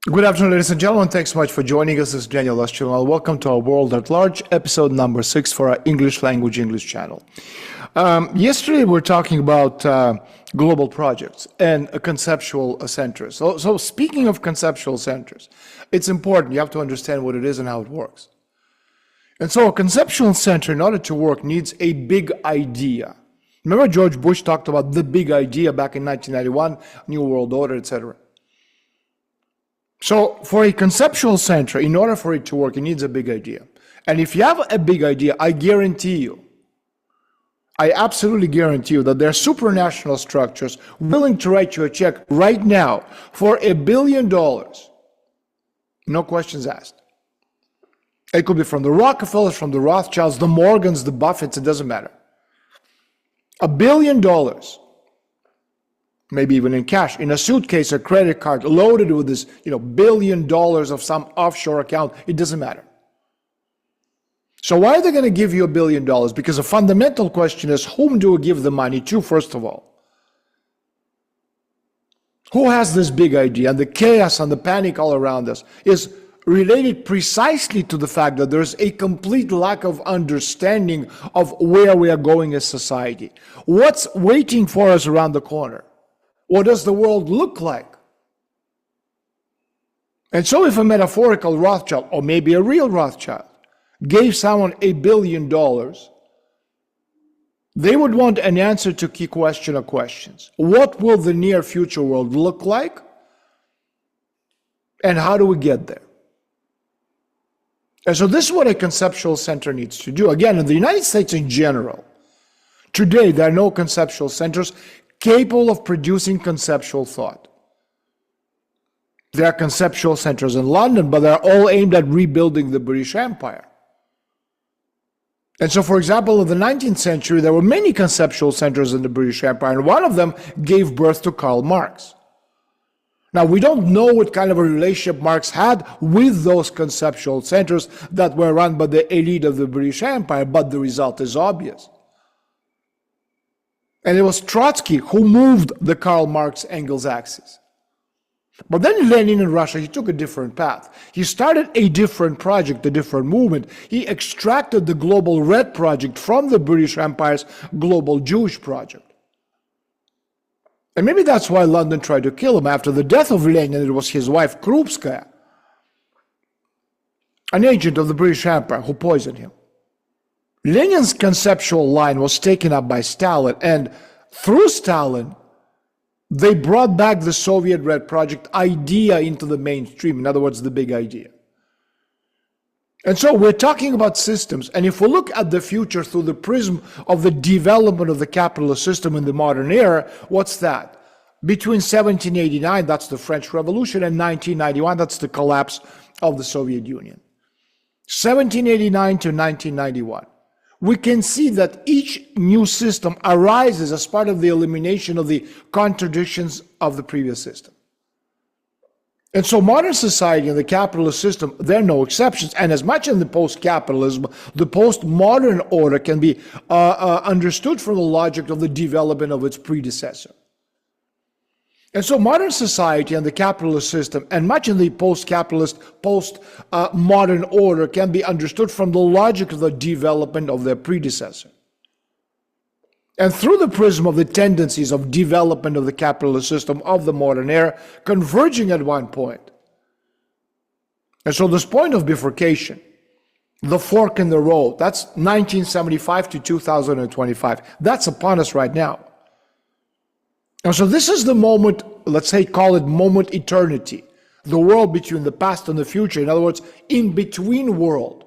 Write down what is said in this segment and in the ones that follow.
Good afternoon, ladies and gentlemen. Thanks so much for joining us. This is Daniel Estulin. Welcome to our World at Large, episode number 6 for our English channel. Yesterday, we were talking about global projects and conceptual centers. So speaking of conceptual centers, it's important. You have to understand what it is and how it works. And so a conceptual center, in order to work, needs a big idea. Remember George Bush talked about the big idea back in 1991, New World Order, etc. So for a conceptual center, in order for it to work, it needs a big idea. And if you have a big idea, I absolutely guarantee you that there are supranational structures willing to write you a check right now for $1 billion. No questions asked. It could be from the Rockefellers, from the Rothschilds, the Morgans, the Buffetts, it doesn't matter. $1 billion. Maybe even in cash, in a suitcase or credit card loaded with this, $1 billion of some offshore account, it doesn't matter. So why are they going to give you $1 billion? Because the fundamental question is, whom do we give the money to, first of all? Who has this big idea? And the chaos and the panic all around us is related precisely to the fact that there's a complete lack of understanding of where we are going as society. What's waiting for us around the corner? What does the world look like? And so if a metaphorical Rothschild, or maybe a real Rothschild, gave someone $1 billion, they would want an answer to key question or questions. What will the near future world look like? And how do we get there? And so this is what a conceptual center needs to do. Again, in the United States in general, today there are no conceptual centers capable of producing conceptual thought. There are conceptual centers in London, but they're all aimed at rebuilding the British Empire. And so, for example, in the 19th century, there were many conceptual centers in the British Empire, and one of them gave birth to Karl Marx. Now, we don't know what kind of a relationship Marx had with those conceptual centers that were run by the elite of the British Empire, but the result is obvious. And it was Trotsky who moved the Karl Marx-Engels axis. But then Lenin in Russia, he took a different path. He started a different project, a different movement. He extracted the Global Red Project from the British Empire's Global Jewish Project. And maybe that's why London tried to kill him. After the death of Lenin, it was his wife Krupskaya, an agent of the British Empire, who poisoned him. Lenin's conceptual line was taken up by Stalin, and through Stalin, they brought back the Soviet Red Project idea into the mainstream, in other words, the big idea. And so we're talking about systems, and if we look at the future through the prism of the development of the capitalist system in the modern era, what's that? Between 1789, that's the French Revolution, and 1991, that's the collapse of the Soviet Union. 1789 to 1991. We can see that each new system arises as part of the elimination of the contradictions of the previous system. And so modern society and the capitalist system, there are no exceptions. And as much in the post-capitalism, the post-modern order can be understood from the logic of the development of its predecessor. And so modern society and the capitalist system, and much in the post-capitalist, post-modern order, can be understood from the logic of the development of their predecessor. And through the prism of the tendencies of development of the capitalist system of the modern era, converging at one point. And so this point of bifurcation, the fork in the road, that's 1975 to 2025. That's upon us right now. And so this is the moment, let's say, call it moment eternity, the world between the past and the future. In other words, in between world.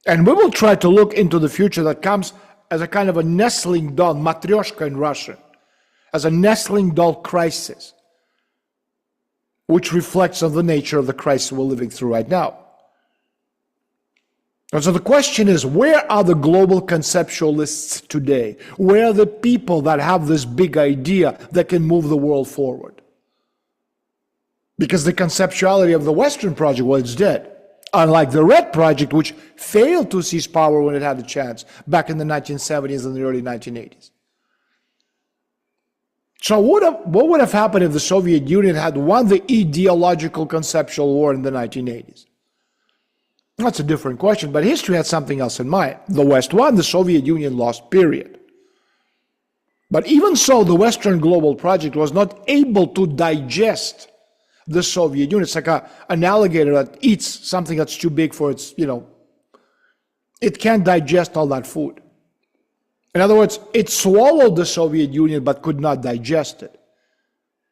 And we will try to look into the future that comes as a kind of a nestling doll, matryoshka in Russian, as a nestling doll crisis, which reflects on the nature of the crisis we're living through right now. And so the question is, where are the global conceptualists today? Where are the people that have this big idea that can move the world forward? Because the conceptuality of the Western project, well, it's dead. Unlike the Red Project, which failed to seize power when it had the chance back in the 1970s and the early 1980s. So what would have happened if the Soviet Union had won the ideological conceptual war in the 1980s? That's a different question, but history had something else in mind. The West won, the Soviet Union lost, period. But even so, the Western global project was not able to digest the Soviet Union. It's like an alligator that eats something that's too big for its, it can't digest all that food. In other words, it swallowed the Soviet Union but could not digest it.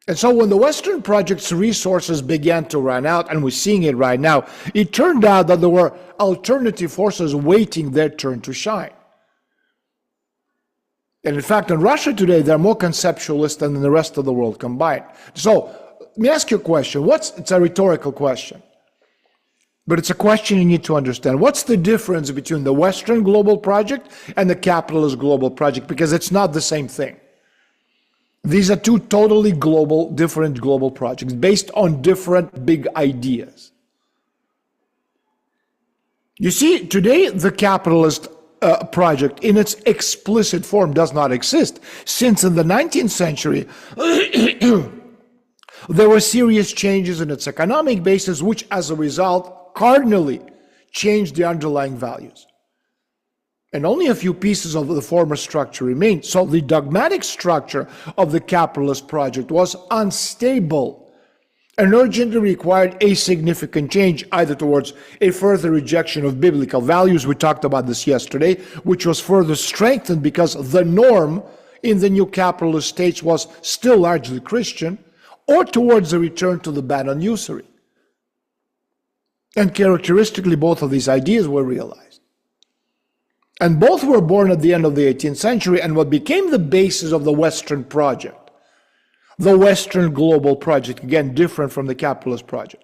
And so when the Western project's resources began to run out, and we're seeing it right now, it turned out that there were alternative forces waiting their turn to shine. And in fact, in Russia today, they're more conceptualist than the rest of the world combined. So let me ask you a question. It's a rhetorical question, but it's a question you need to understand. What's the difference between the Western global project and the capitalist global project? Because it's not the same thing. These are two totally different global projects based on different big ideas. You see, today the capitalist project in its explicit form does not exist, since in the 19th century there were serious changes in its economic basis, which as a result cardinally changed the underlying values. And only a few pieces of the former structure remained. So the dogmatic structure of the capitalist project was unstable and urgently required a significant change, either towards a further rejection of biblical values, we talked about this yesterday, which was further strengthened because the norm in the new capitalist states was still largely Christian, or towards a return to the ban on usury. And characteristically, both of these ideas were realized. And both were born at the end of the 18th century, and what became the basis of the Western project, the Western global project, again different from the capitalist project,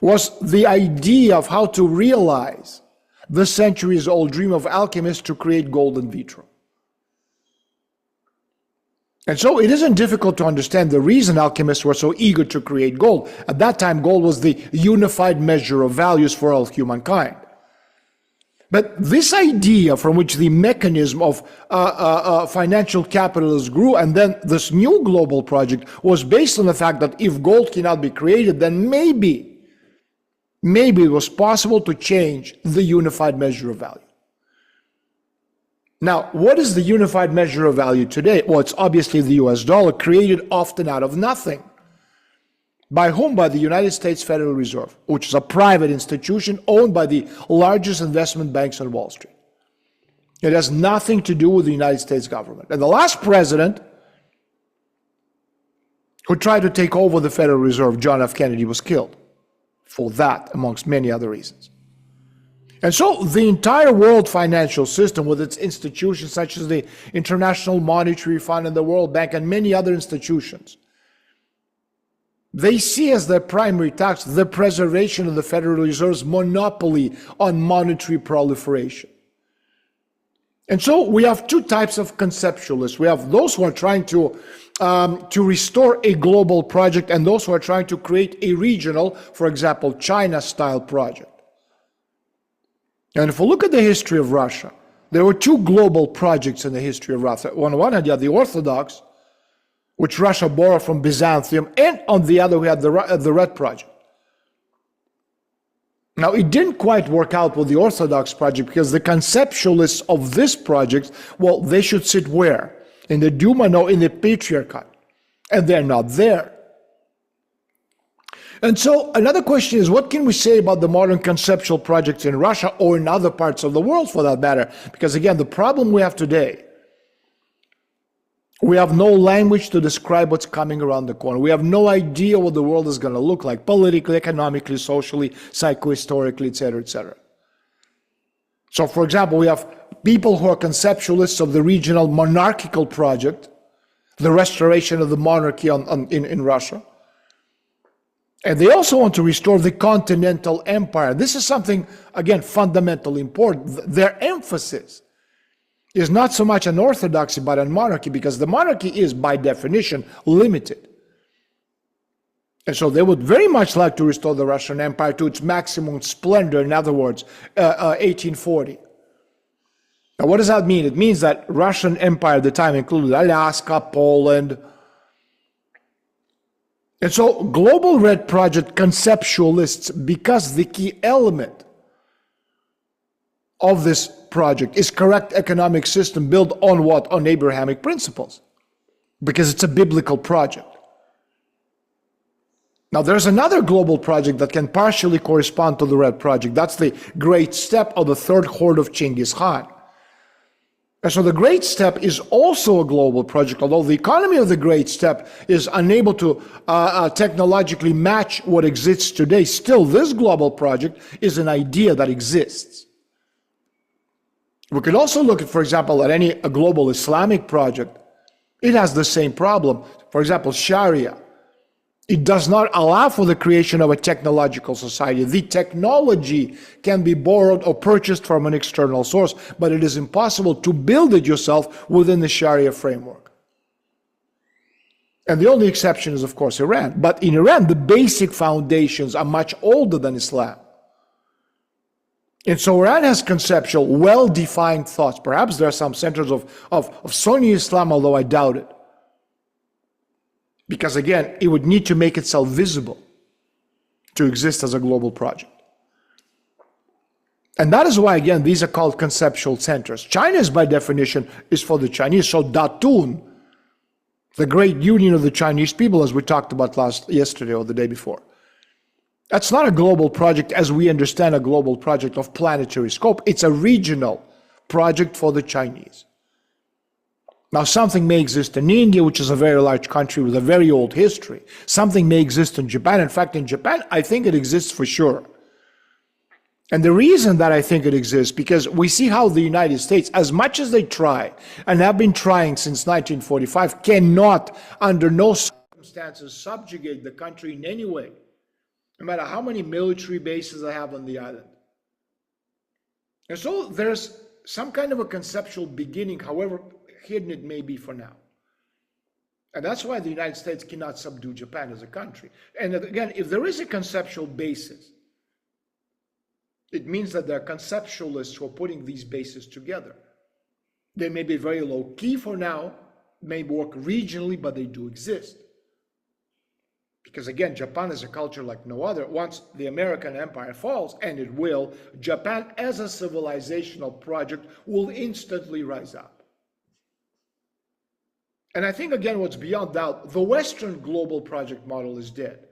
was the idea of how to realize the centuries-old dream of alchemists to create gold in vitro. And so it isn't difficult to understand the reason alchemists were so eager to create gold. At that time, gold was the unified measure of values for all humankind. But this idea from which the mechanism of financial capitalism grew, and then this new global project, was based on the fact that if gold cannot be created, then maybe it was possible to change the unified measure of value. Now, what is the unified measure of value today? Well, it's obviously the US dollar, created often out of nothing. By whom? By the United States Federal Reserve, which is a private institution owned by the largest investment banks on Wall Street. It has nothing to do with the United States government. And the last president who tried to take over the Federal Reserve, John F. Kennedy, was killed for that, amongst many other reasons. And so the entire world financial system, with its institutions such as the International Monetary Fund and the World Bank and many other institutions, they see as their primary task the preservation of the Federal Reserve's monopoly on monetary proliferation. And so we have two types of conceptualists. We have those who are trying to restore a global project, and those who are trying to create a regional, for example, China-style project. And if we look at the history of Russia, there were two global projects in the history of Russia. On one hand, you had the Orthodox, which Russia borrowed from Byzantium, and on the other we had the Red Project. Now, it didn't quite work out with the Orthodox project because the conceptualists of this project, well, they should sit where? In the Duma? No, in the Patriarchate. And they're not there. And so another question is, what can we say about the modern conceptual projects in Russia or in other parts of the world for that matter? Because again, the problem we have today, we have no language to describe what's coming around the corner. We have no idea what the world is going to look like, politically, economically, socially, psychohistorically, etc., etc. So, for example, we have people who are conceptualists of the regional monarchical project, the restoration of the monarchy in Russia. And they also want to restore the continental empire. This is something, again, fundamentally important. Their emphasis is not so much on orthodoxy, but on monarchy, because the monarchy is, by definition, limited. And so they would very much like to restore the Russian Empire to its maximum splendor, in other words, 1840. Now, what does that mean? It means that Russian Empire at the time included Alaska, Poland. And so Global Red Project conceptualists, because the key element of this project is correct economic system built on what? On Abrahamic principles, because it's a biblical project. Now, there's another global project that can partially correspond to the Red Project. That's the Great Steppe of the Third Horde of Genghis Khan. And so the Great Steppe is also a global project, although the economy of the Great Steppe is unable to technologically match what exists today. Still, this global project is an idea that exists. We could also look at, for example, at a global Islamic project. It has the same problem. For example, Sharia. It does not allow for the creation of a technological society. The technology can be borrowed or purchased from an external source, but it is impossible to build it yourself within the Sharia framework. And the only exception is, of course, Iran. But in Iran, the basic foundations are much older than Islam. And so Iran has conceptual, well-defined thoughts. Perhaps there are some centers of Sunni Islam, although I doubt it. Because again, it would need to make itself visible to exist as a global project. And that is why, again, these are called conceptual centers. China's, by definition, is for the Chinese. So Datun, the great union of the Chinese people, as we talked about yesterday or the day before, that's not a global project as we understand a global project of planetary scope. It's a regional project for the Chinese. Now, something may exist in India, which is a very large country with a very old history. Something may exist in Japan. In fact, in Japan, I think it exists for sure. And the reason that I think it exists, because we see how the United States, as much as they try, and have been trying since 1945, cannot, under no circumstances, subjugate the country in any way, no matter how many military bases they have on the island. And so there's some kind of a conceptual beginning, however hidden it may be for now. And that's why the United States cannot subdue Japan as a country. And again, if there is a conceptual basis, it means that there are conceptualists who are putting these bases together. They may be very low key for now, may work regionally, but they do exist. Because again, Japan is a culture like no other. Once the American empire falls, and it will, Japan as a civilizational project will instantly rise up. And I think, again, what's beyond doubt, the Western global project model is dead.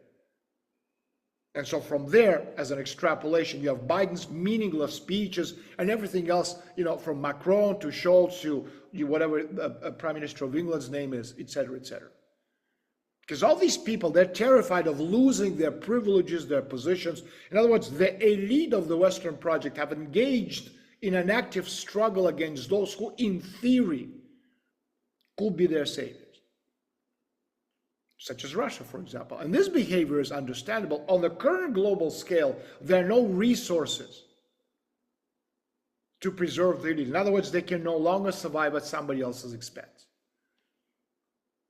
And so from there, as an extrapolation, you have Biden's meaningless speeches and everything else, from Macron to Scholz to whatever Prime Minister of England's name is, et cetera, et cetera. Because all these people, they're terrified of losing their privileges, their positions. In other words, the elite of the Western project have engaged in an active struggle against those who, in theory, could be their saviors, such as Russia, for example. And this behavior is understandable. On the current global scale, there are no resources to preserve the elite. In other words, they can no longer survive at somebody else's expense.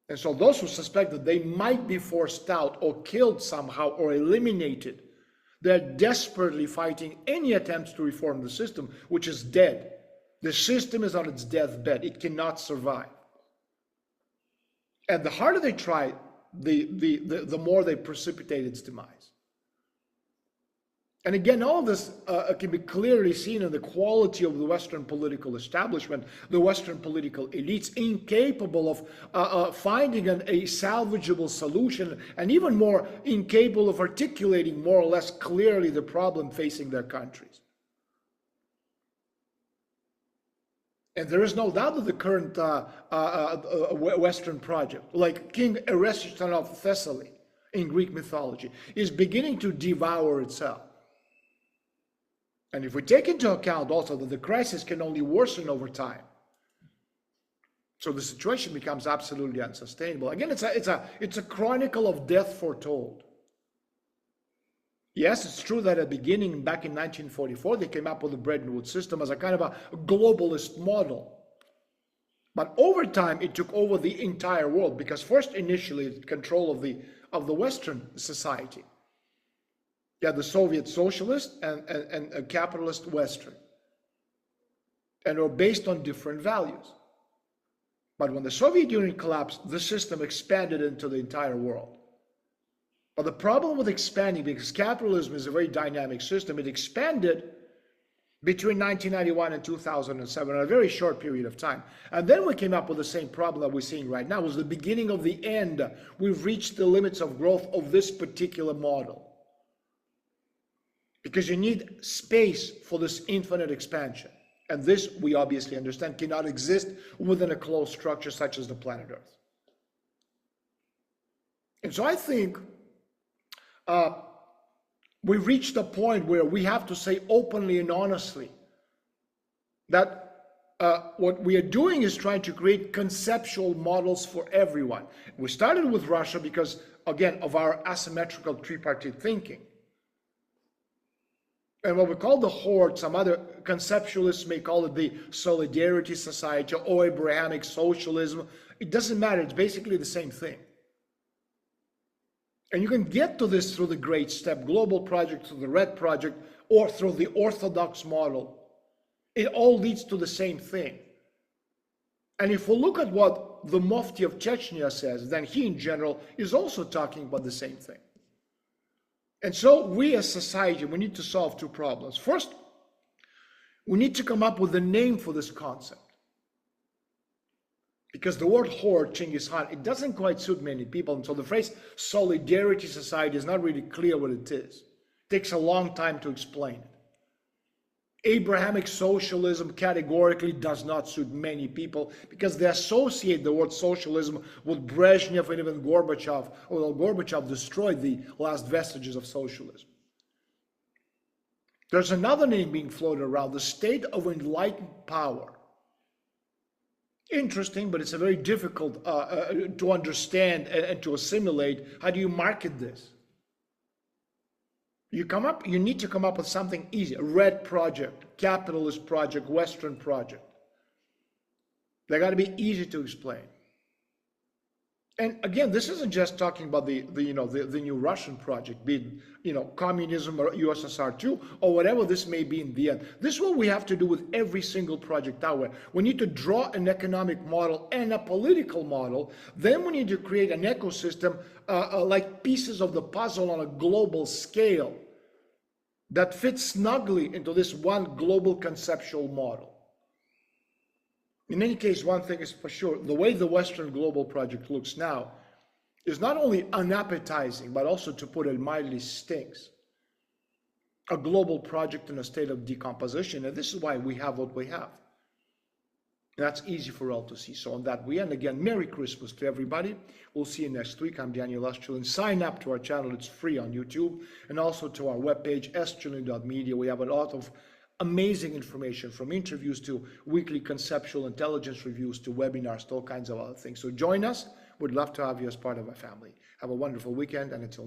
And so those who suspect that they might be forced out or killed somehow or eliminated, they're desperately fighting any attempts to reform the system, which is dead. The system is on its deathbed. It cannot survive. And the harder they try, the more they precipitate its demise. And again, all this can be clearly seen in the quality of the Western political establishment, the Western political elites, incapable of finding a salvageable solution, and even more incapable of articulating more or less clearly the problem facing their countries. And there is no doubt that the current Western project, like King Ereston of Thessaly in Greek mythology, is beginning to devour itself. And if we take into account also that the crisis can only worsen over time, so the situation becomes absolutely unsustainable. Again, it's a chronicle of death foretold. Yes, it's true that at the beginning, back in 1944, they came up with the Bretton Woods system as a kind of a globalist model. But over time, it took over the entire world, because first, initially, control of the Western society. You had the Soviet socialist and a capitalist Western. and were based on different values. But when the Soviet Union collapsed, the system expanded into the entire world. But the problem with expanding, because capitalism is a very dynamic system, it expanded between 1991 and 2007, in a very short period of time. And then we came up with the same problem that we're seeing right now. It was the beginning of the end. We've reached the limits of growth of this particular model. Because you need space for this infinite expansion. And this, we obviously understand, cannot exist within a closed structure such as the planet Earth. And so I think we've reached a point where we have to say openly and honestly that what we are doing is trying to create conceptual models for everyone. We started with Russia because, again, of our asymmetrical tripartite thinking. And what we call the Horde, some other conceptualists may call it the Solidarity Society or Abrahamic Socialism. It doesn't matter, it's basically the same thing. And you can get to this through the Great Step Global Project, through the Red Project, or through the Orthodox model. It all leads to the same thing. And if we look at what the Mufti of Chechnya says, then he in general is also talking about the same thing. And so we as society, we need to solve two problems. First, we need to come up with a name for this concept. Because the word horde, Chinggis Khan, it doesn't quite suit many people. And so the phrase solidarity society is not really clear what it is. It takes a long time to explain it. Abrahamic socialism categorically does not suit many people because they associate the word socialism with Brezhnev and even Gorbachev, although Gorbachev destroyed the last vestiges of socialism. There's another name being floated around, the state of enlightened power. Interesting, but it's a very difficult to understand and to assimilate. How do you market this? You need to come up with something easy. Red project, capitalist project, Western project. They got to be easy to explain. And again, this isn't just talking about the new Russian project, be it, communism or USSR too, or whatever this may be in the end. This is what we have to do with every single project out there. We need to draw an economic model and a political model. Then we need to create an ecosystem like pieces of the puzzle on a global scale that fits snugly into this one global conceptual model. In any case, one thing is for sure, the way the Western Global Project looks now is not only unappetizing, but also, to put it mildly, stinks. A global project in a state of decomposition, and this is why we have what we have. And that's easy for all to see. So on that we end. Again, Merry Christmas to everybody. We'll see you next week. I'm Daniel Estulin. Sign up to our channel. It's free on YouTube. And also to our webpage, estulin.media. We have a lot of amazing information, from interviews to weekly conceptual intelligence reviews to webinars to all kinds of other things. So join us. We'd love to have you as part of our family. Have a wonderful weekend, and until next